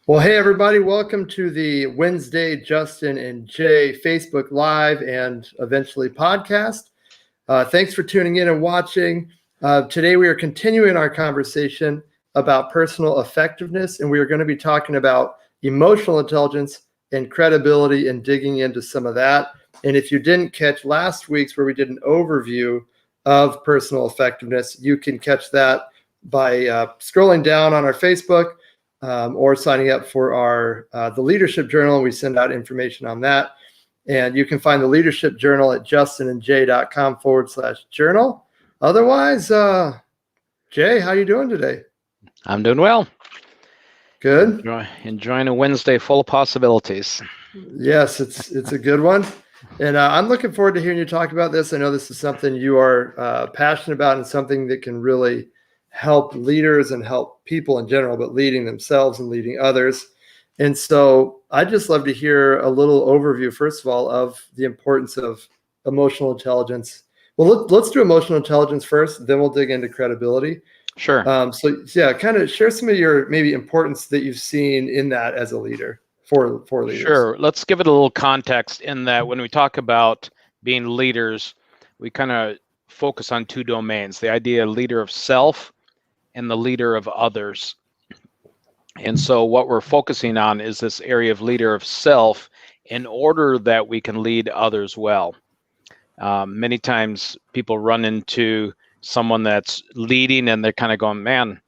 Well, hey, everybody, welcome to the Wednesday Justin and Jay Facebook Live and eventually podcast. Thanks for tuning in and watching. Today, we are continuing our conversation about personal effectiveness, and we are going to be talking about emotional intelligence and credibility and digging into some of that. And if you didn't catch last week's where we did an overview of personal effectiveness, you can catch that by scrolling down on our Facebook. Or signing up for our the Leadership Journal. We send out information on that. And you can find the Leadership Journal at justinandjay.com/journal. Otherwise, Jay, how you doing today? I'm doing well. Good. Enjoying a Wednesday full of possibilities. Yes, it's a good one. And I'm looking forward to hearing you talk about this. I know this is something you are passionate about and something that can really help leaders and help people in general, but leading themselves and leading others. And so I'd just love to hear a little overview, first of all, of the importance of emotional intelligence. Well, let's do emotional intelligence first, then we'll dig into credibility. Sure. So yeah, kind of share some of your maybe importance that you've seen in that as a leader for leaders. Sure. Let's give it a little context in that when we talk about being leaders, we kind of focus on two domains, the idea of leader of self and the leader of others. And so what we're focusing on is this area of leader of self in order that we can lead others well. Many times people run into someone that's leading and they're kind of going, man,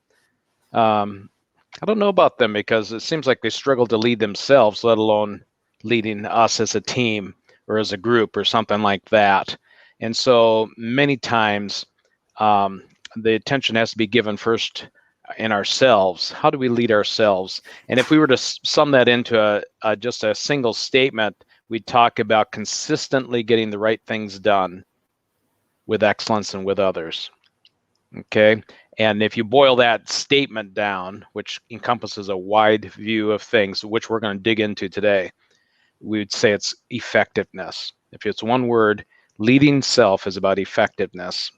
I don't know about them because it seems like they struggle to lead themselves, let alone leading us as a team or as a group or something like that. And so many times, the attention has to be given first in ourselves. How do we lead ourselves? And if we were to sum that into just a single statement, we'd talk about consistently getting the right things done with excellence and with others. Okay. And if you boil that statement down, which encompasses a wide view of things, which we're going to dig into today, we would say it's effectiveness. If it's one word, leading self is about effectiveness.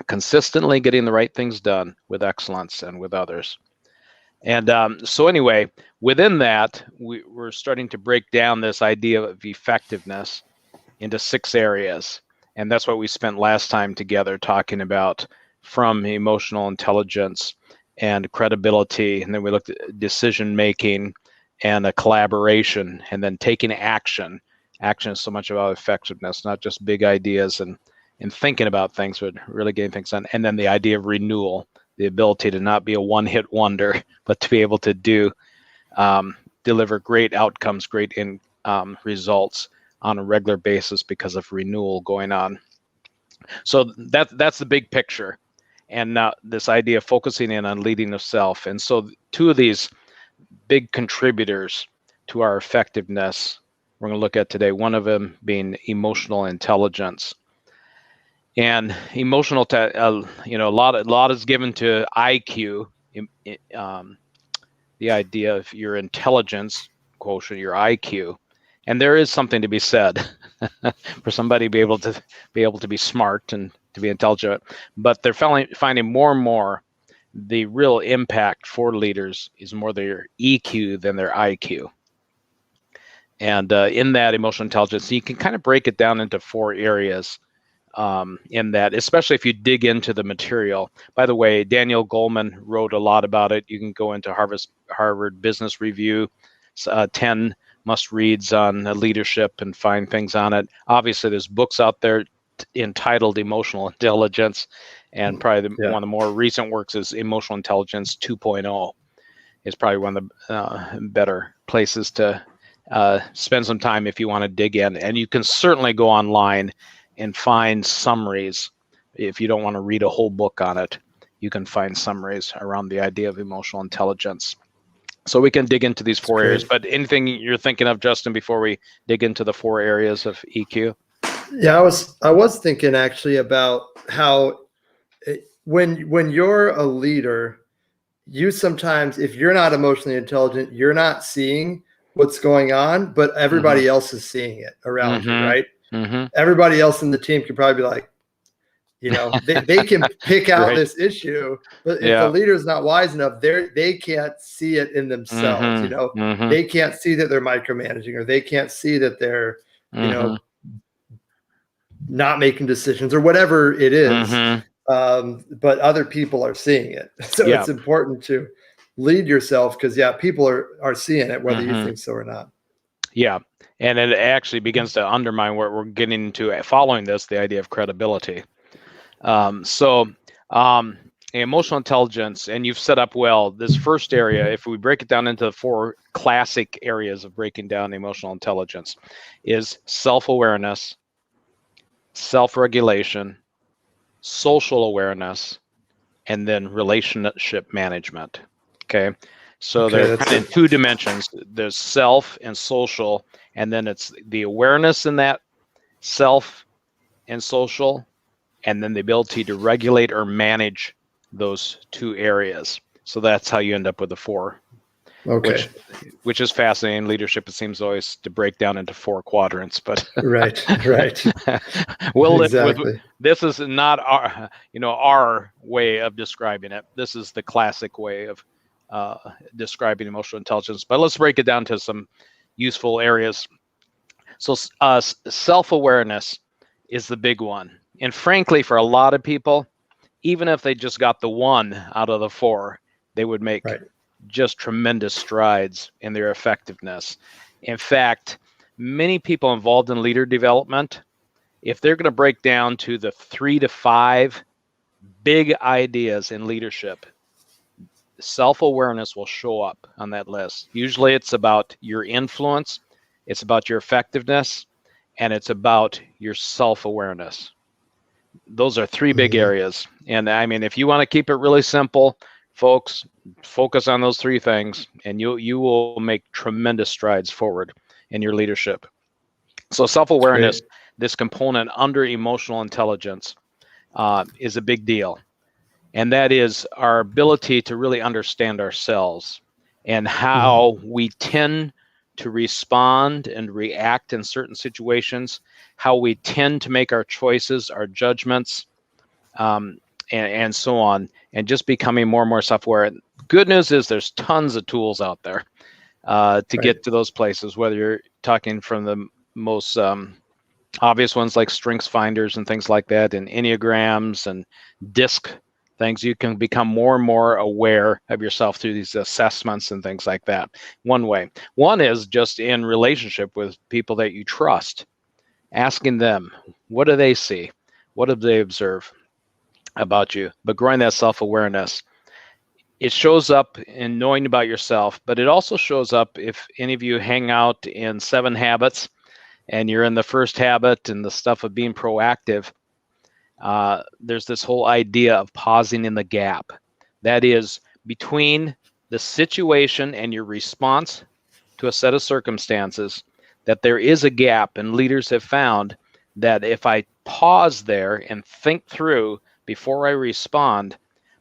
Consistently getting the right things done with excellence and with others. And so anyway, within that, we're starting to break down this idea of effectiveness into 6 areas. And that's what we spent last time together talking about, from emotional intelligence and credibility. And then we looked at decision making and a collaboration, and then taking action. Action is so much about effectiveness, not just big ideas and thinking about things, but really getting things done. And then the idea of renewal, the ability to not be a one-hit wonder, but to be able to deliver great outcomes, great results on a regular basis because of renewal going on. So that's the big picture. And now this idea of focusing in on leading of self. And so 2 of these big contributors to our effectiveness we're going to look at today, one of them being emotional intelligence. And emotional, a lot is given to IQ, the idea of your intelligence quotient, your IQ, and there is something to be said for somebody to be able to be smart and to be intelligent. But they're finding more and more the real impact for leaders is more their EQ than their IQ. And in that emotional intelligence, you can kind of break it down into 4 areas. In that, especially if you dig into the material. By the way, Daniel Goleman wrote a lot about it. You can go into Harvard Business Review, 10 must-reads on leadership and find things on it. Obviously, there's books out there entitled Emotional Intelligence, and probably one of the more recent works is Emotional Intelligence 2.0. It's probably one of the better places to spend some time if you want to dig in. And you can certainly go online and find summaries. If you don't want to read a whole book on it, you can find summaries around the idea of emotional intelligence. So we can dig into these 4 areas. But anything you're thinking of, Justin, before we dig into the 4 areas of EQ? Yeah, I was thinking actually about how when you're a leader, you sometimes, if you're not emotionally intelligent, you're not seeing what's going on, but everybody else is seeing it around you, right? Everybody else in the team could probably be like, They can pick out Right. this issue, but if Yeah. the leader's not wise enough, they can't see it in themselves. They can't see that they're micromanaging, or they can't see that they're, not making decisions or whatever it is. But other people are seeing it. So Yeah. it's important to lead yourself because, people are seeing it, whether you think so or not. Yeah. And it actually begins to undermine what we're getting into following this, the idea of credibility. Emotional intelligence, and you've set up well this first area. If we break it down into the 4 classic areas of breaking down emotional intelligence, is self-awareness, self-regulation, social awareness, and then relationship management. Okay. So they're kind of in 2 dimensions. There's self and social, and then it's the awareness in that self and social, and then the ability to regulate or manage those 2 areas. So that's how you end up with the 4. Okay. Which is fascinating. Leadership, it seems always to break down into 4 quadrants, but right. We'll exactly. This is not our way of describing it. This is the classic way of describing emotional intelligence. But let's break it down to some useful areas. So self-awareness is the big one. And frankly, for a lot of people, even if they just got the 1 out of the 4, they would make just tremendous strides in their effectiveness. In fact, many people involved in leader development, if they're going to break down to the 3 to 5 big ideas in leadership, self-awareness will show up on that list. Usually it's about your influence, it's about your effectiveness, and it's about your self-awareness. Those are 3 big areas. And I mean, if you want to keep it really simple, folks, focus on those 3 things, and you will make tremendous strides forward in your leadership. So self-awareness, this component under emotional intelligence, is a big deal. And that is our ability to really understand ourselves and how we tend to respond and react in certain situations, how we tend to make our choices, our judgments, and so on, and just becoming more and more self-aware. Good news is there's tons of tools out there to get to those places, whether you're talking from the most obvious ones like strengths finders and things like that, and Enneagrams and DISC things. You can become more and more aware of yourself through these assessments and things like that. One way. One is just in relationship with people that you trust, asking them, what do they see? What do they observe about you? But growing that self-awareness, it shows up in knowing about yourself, but it also shows up if any of you hang out in 7 habits and you're in the first habit and the stuff of being proactive. There's this whole idea of pausing in the gap. That is between the situation and your response to a set of circumstances, that there is a gap, and leaders have found that if I pause there and think through before I respond,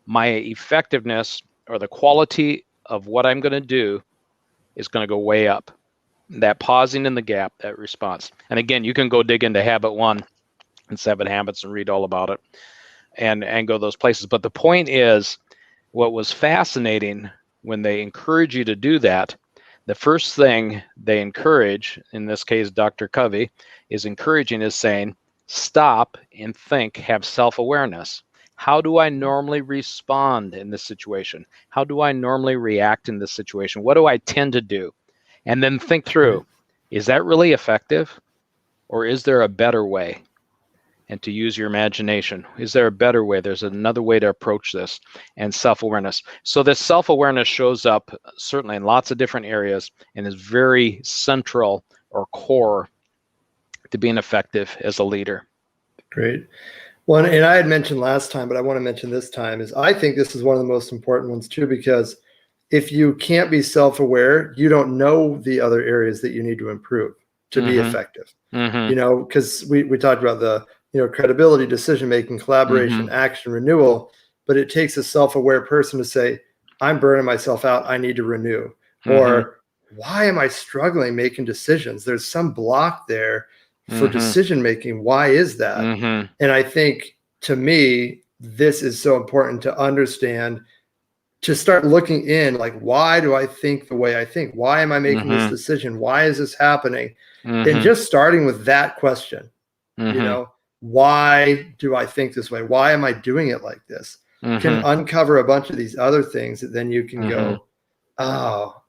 my effectiveness or the quality of what I'm going to do is going to go way up. That pausing in the gap, that response. And again, you can go dig into habit 1 and 7 habits and read all about it and go those places. But the point is, what was fascinating when they encourage you to do that, the first thing they encourage, in this case, Dr. Covey, is saying, stop and think, have self-awareness. How do I normally respond in this situation? How do I normally react in this situation? What do I tend to do? And then think through, is that really effective? Or is there a better way? And to use your imagination, is there a better way? There's another way to approach this. And self-awareness. So this self-awareness shows up certainly in lots of different areas and is very central or core to being effective as a leader. Great. Well, and I had mentioned last time, but I want to mention this time, is I think this is one of the most important ones too, because if you can't be self-aware, you don't know the other areas that you need to improve to be effective. Because we talked about the credibility, decision-making, collaboration, action, renewal, but it takes a self-aware person to say, I'm burning myself out, I need to renew. Or why am I struggling making decisions? There's some block there for decision-making. Why is that? And I think to me, this is so important to understand, to start looking in, like, why do I think the way I think? Why am I making this decision? Why is this happening? And just starting with that question, you know, why do I think this way? Why am I doing it like this? Can uncover a bunch of these other things that then you can go, oh,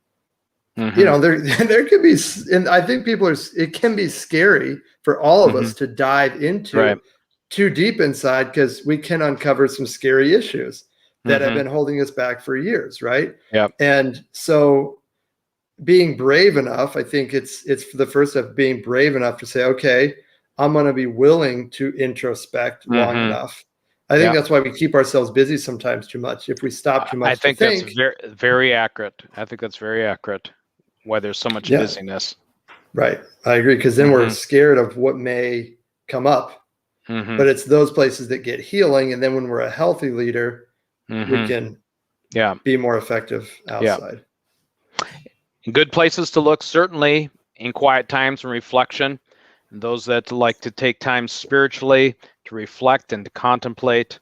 you know, there could be, and I think it can be scary for all of us to dive into too deep inside, because we can uncover some scary issues that have been holding us back for years, right? Yeah. And so being brave enough, I think it's the first step, being brave enough to say, okay, I'm going to be willing to introspect long enough. I think that's why we keep ourselves busy sometimes too much. If we stop too much I think to think, that's very, very accurate. I think that's very accurate. Why there's so much busyness. Right. I agree. Because then we're scared of what may come up. But it's those places that get healing. And then when we're a healthy leader, we can be more effective outside. Good places to look, certainly in quiet times and reflection. And those that like to take time spiritually to reflect and to contemplate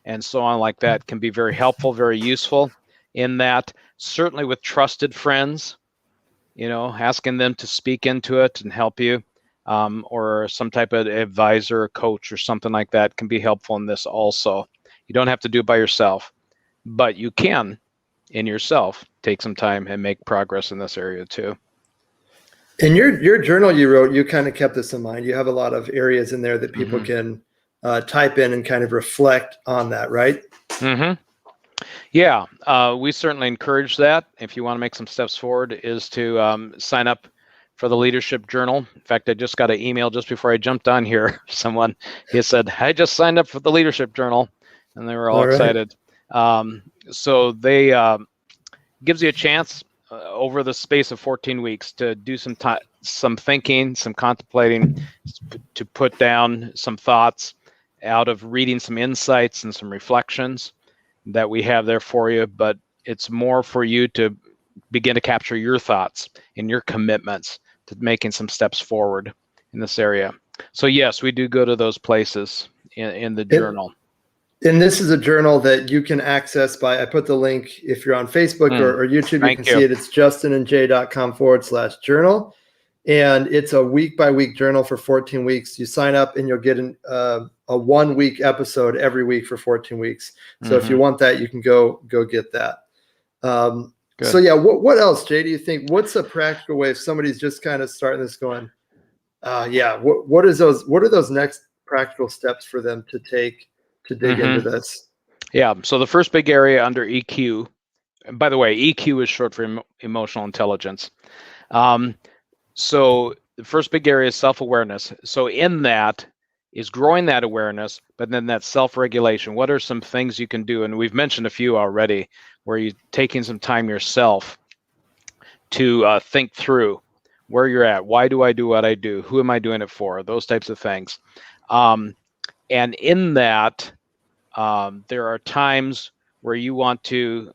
and so on like that can be very helpful, very useful in that. Certainly with trusted friends, you know, asking them to speak into it and help you, or some type of advisor, coach, or something like that can be helpful in this also. You don't have to do it by yourself, but you can, in yourself, take some time and make progress in this area too. In your journal you wrote, you kind of kept this in mind. You have a lot of areas in there that people can type in and kind of reflect on that, right? Yeah, we certainly encourage that. If you want to make some steps forward, is to sign up for the Leadership Journal. In fact, I just got an email just before I jumped on here. Someone, he said, I just signed up for the Leadership Journal, and they were all excited. So they gives you a chance over the space of 14 weeks to do some thinking, some contemplating, to put down some thoughts out of reading some insights and some reflections that we have there for you. But it's more for you to begin to capture your thoughts and your commitments to making some steps forward in this area. So yes, we do go to those places in the journal. And this is a journal that you can access by, I put the link, if you're on Facebook or YouTube, you can see it. It's justinandjay.com/journal. And it's a week-by-week journal for 14 weeks. You sign up and you'll get a 1-week episode every week for 14 weeks. So if you want that, you can go get that. So yeah, what else, Jay, do you think? What's a practical way if somebody's just kind of starting this going, what are those next practical steps for them to take to dig into this? Yeah, so the first big area under EQ, and by the way, EQ is short for emotional intelligence. So the first big area is self-awareness. So in that is growing that awareness, but then that self-regulation. What are some things you can do? And we've mentioned a few already, where you're taking some time yourself to think through where you're at. Why do I do what I do? Who am I doing it for? Those types of things. And in that, there are times where you want to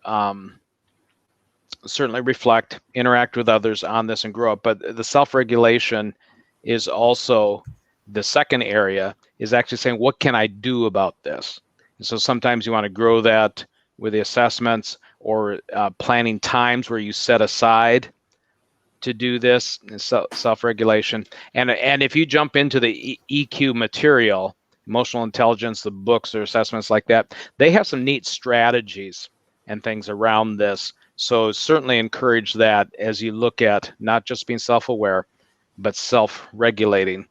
certainly reflect, interact with others on this and grow up. But the self-regulation is also the second area, is actually saying, what can I do about this? And so sometimes you want to grow that with the assessments or planning times where you set aside to do this, and self-regulation. And if you jump into the EQ material, emotional intelligence, the books or assessments like that, they have some neat strategies and things around this. So certainly encourage that as you look at not just being self-aware, but self-regulating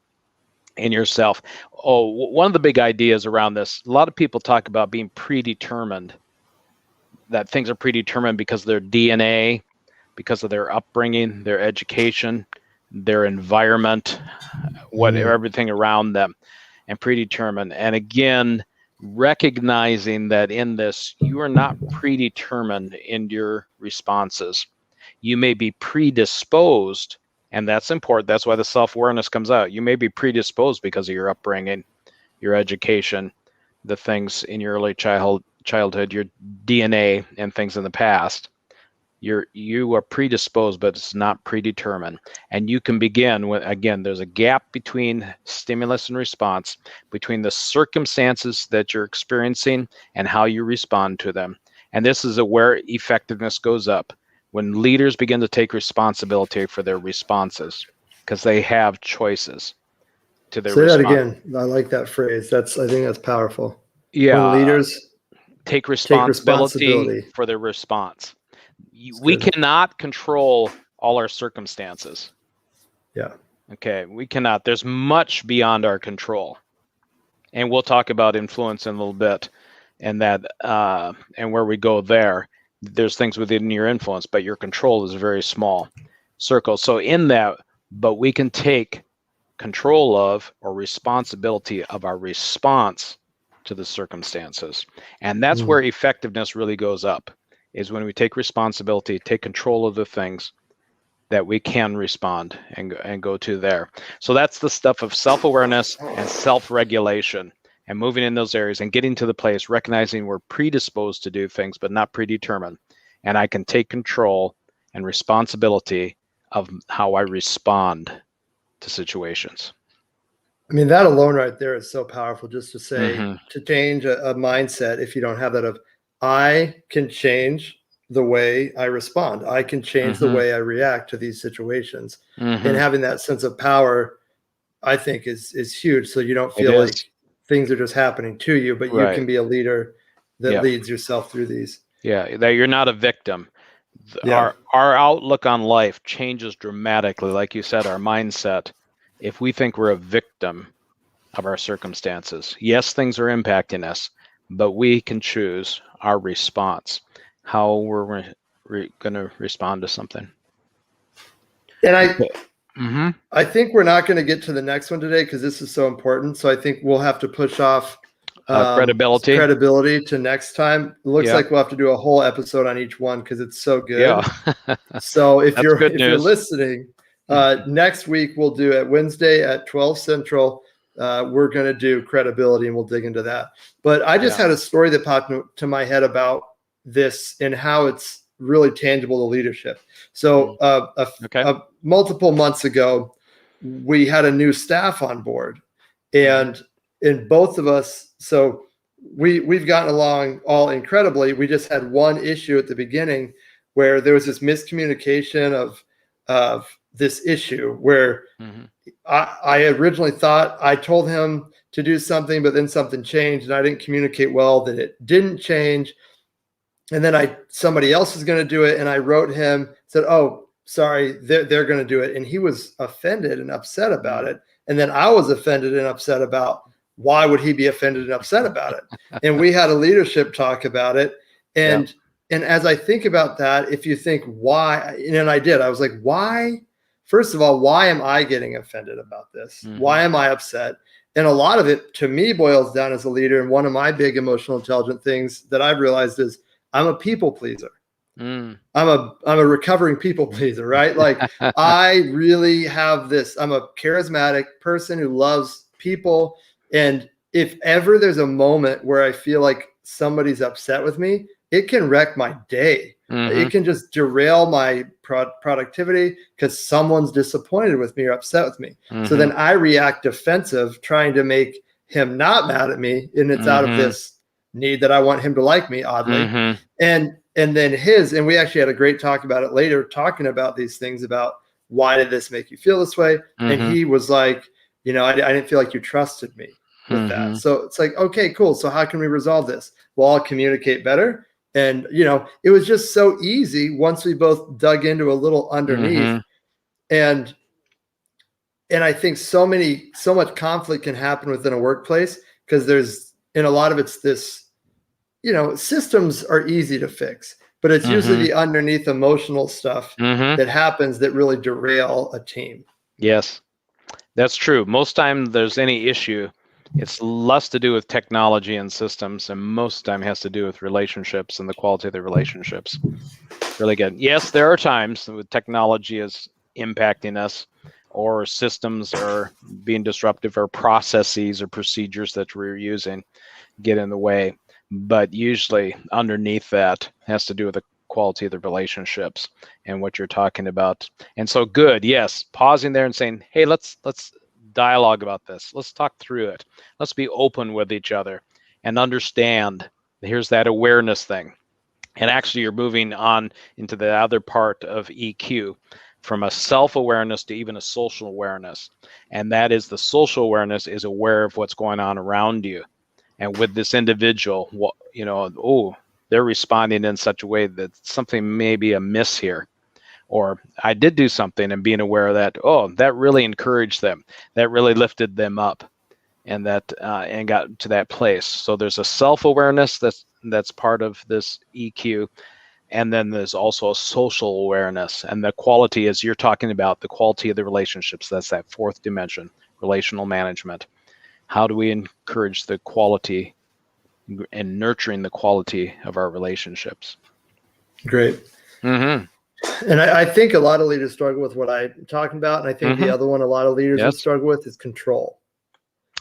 in yourself. Oh, one of the big ideas around this, a lot of people talk about being predetermined, that things are predetermined because of their DNA, because of their upbringing, their education, their environment, everything around them, and predetermined. And again, recognizing that in this, you are not predetermined in your responses. You may be predisposed, and that's important. That's why the self-awareness comes out. You may be predisposed because of your upbringing, your education, the things in your early childhood, your DNA, and things in the past. You are predisposed, but it's not predetermined. And you can begin with, again, there's a gap between stimulus and response, between the circumstances that you're experiencing and how you respond to them. And this is where effectiveness goes up, when leaders begin to take responsibility for their responses, because they have choices to their Say that response. again. I like that phrase. I think that's powerful. Yeah. When leaders take responsibility responsibility. for their response. That's We good. cannot control all our circumstances. Yeah. Okay, we cannot. There's much beyond our control. And we'll talk about influence in a little bit, and that and where we go there. There's things within your influence, but your control is a very small circle. So in that, but we can take control of or responsibility of our response to the circumstances. And that's where effectiveness really goes up, is when we take responsibility, take control of the things that we can respond and go to there. So that's the stuff of self-awareness and self-regulation, and moving in those areas and getting to the place, recognizing we're predisposed to do things, but not predetermined. And I can take control and responsibility of how I respond to situations. I mean, that alone right there is so powerful, just to say, Mhm. to change a mindset, if you don't have that, of I can change the way I respond. I can change the Mhm. way I react to these situations. Mhm. And having that sense of power, I think is huge. So you don't It feel is. like things are just happening to you, but you Right. can be a leader that Yeah. leads yourself through these. Yeah, that you're not a victim. Yeah. Our outlook on life changes dramatically, like you said, our mindset, if we think we're a victim of our circumstances. Yes, things are impacting us, but we can choose our response, how we're going to respond to something. And Mm-hmm. I think we're not going to get to the next one today because this is so important. So I think we'll have to push off Credibility. to next time. It looks Yeah. like we'll have to do a whole episode on each one because it's so good. Yeah. So if That's you're good you're news. listening, next week we'll do it Wednesday at 12 Central. We're going to do credibility and we'll dig into that. But I just had a story that popped to my head about this and how it's really tangible to leadership. So multiple months ago, we had a new staff on board, and in both of us, so we've gotten along all incredibly. We just had one issue at the beginning where there was this miscommunication of this issue where I originally thought I told him to do something, but then something changed and I didn't communicate well that it didn't change. And then somebody else was going to do it. And I wrote him, said, oh, sorry, they're going to do it. And he was offended and upset about it. And then I was offended and upset about why would he be offended and upset about it? And we had a leadership talk about it. And as I think about that, if you think why, and I did, I was like, why? First of all, why am I getting offended about this? Why am I upset? And a lot of it to me boils down as a leader. And one of my big emotional intelligent things that I've realized is I'm a people pleaser. I'm a recovering people pleaser, right? Like I really have this, I'm a charismatic person who loves people. And if ever there's a moment where I feel like somebody's upset with me, it can wreck my day. It can just derail my productivity because someone's disappointed with me or upset with me. So then I react defensive, trying to make him not mad at me. And it's out of this need that I want him to like me, oddly. And then and we actually had a great talk about it later, talking about these things about why did this make you feel this way? And he was like, I didn't feel like you trusted me with that. So it's like, okay, cool. So how can we resolve this? Well, I'll communicate better. And, it was just so easy once we both dug into a little underneath. And I think so much conflict can happen within a workplace because and a lot of it's this, systems are easy to fix, but it's usually the underneath emotional stuff that happens that really derail a team. Yes, that's true. Most time there's any issue, it's less to do with technology and systems, and most time has to do with relationships and the quality of the relationships. Really good. Yes, there are times when technology is impacting us, or systems are being disruptive, or processes or procedures that we're using get in the way. But usually underneath that has to do with the quality of the relationships and what you're talking about. And so good, yes, pausing there and saying, hey, let's dialogue about this. Let's talk through it. Let's be open with each other and understand. Here's that awareness thing. And actually, you're moving on into the other part of EQ, from a self-awareness to even a social awareness. And that is, the social awareness is aware of what's going on around you. And with this individual, they're responding in such a way that something may be amiss here. Or I did do something, and being aware of that, that really encouraged them. That really lifted them up, and and got to that place. So there's a self-awareness that's part of this EQ. And then there's also a social awareness, and the quality, as you're talking about, the quality of the relationships. That's that fourth dimension, relational management. How do we encourage the quality and nurturing the quality of our relationships? Great. Mm-hmm. And I think a lot of leaders struggle with what I'm talking about. And I think Mm-hmm. the other one a lot of leaders Yes. would struggle with is control.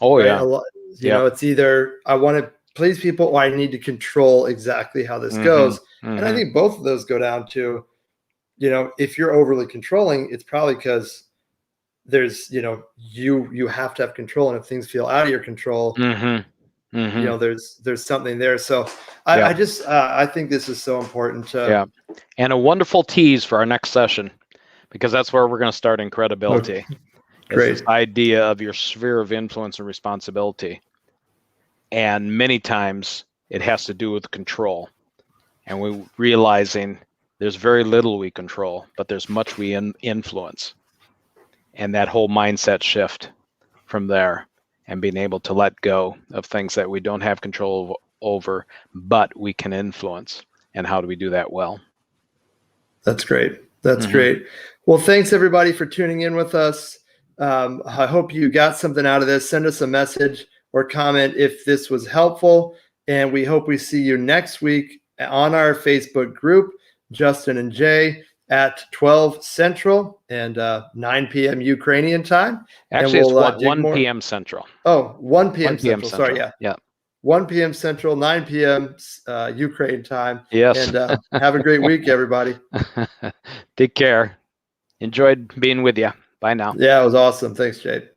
Oh, right? yeah. A lot, you know, it's either I want to please people or I need to control exactly how this Mm-hmm. goes. Mm-hmm. And I think both of those go down to, if you're overly controlling, it's probably because there's, you have to have control. And if things feel out of your control, Mm-hmm. Mm-hmm. there's something there. So Yeah. I think this is so important to. Yeah. And a wonderful tease for our next session, because that's where we're going to start in credibility. Great. It's this idea of your sphere of influence and responsibility. And many times it has to do with control. And we're realizing there's very little we control, but there's much we influence. And that whole mindset shift from there, and being able to let go of things that we don't have control over, but we can influence. And how do we do that well? That's great. That's Mm-hmm. great. Well, thanks everybody for tuning in with us. I hope you got something out of this. Send us a message or comment if this was helpful. And we hope we see you next week on our Facebook group, Justin and Jay, at 12 Central and 9 p.m. Ukrainian time. Actually, and we'll, it's 1 p.m. Central. Oh, 1 p.m. 1 p.m. Central. Central. Sorry, Yeah. 1 p.m. Central, 9 p.m. Ukraine time. Yes. And have a great week, everybody. Take care. Enjoyed being with you. Bye now. Yeah, it was awesome. Thanks, Jay.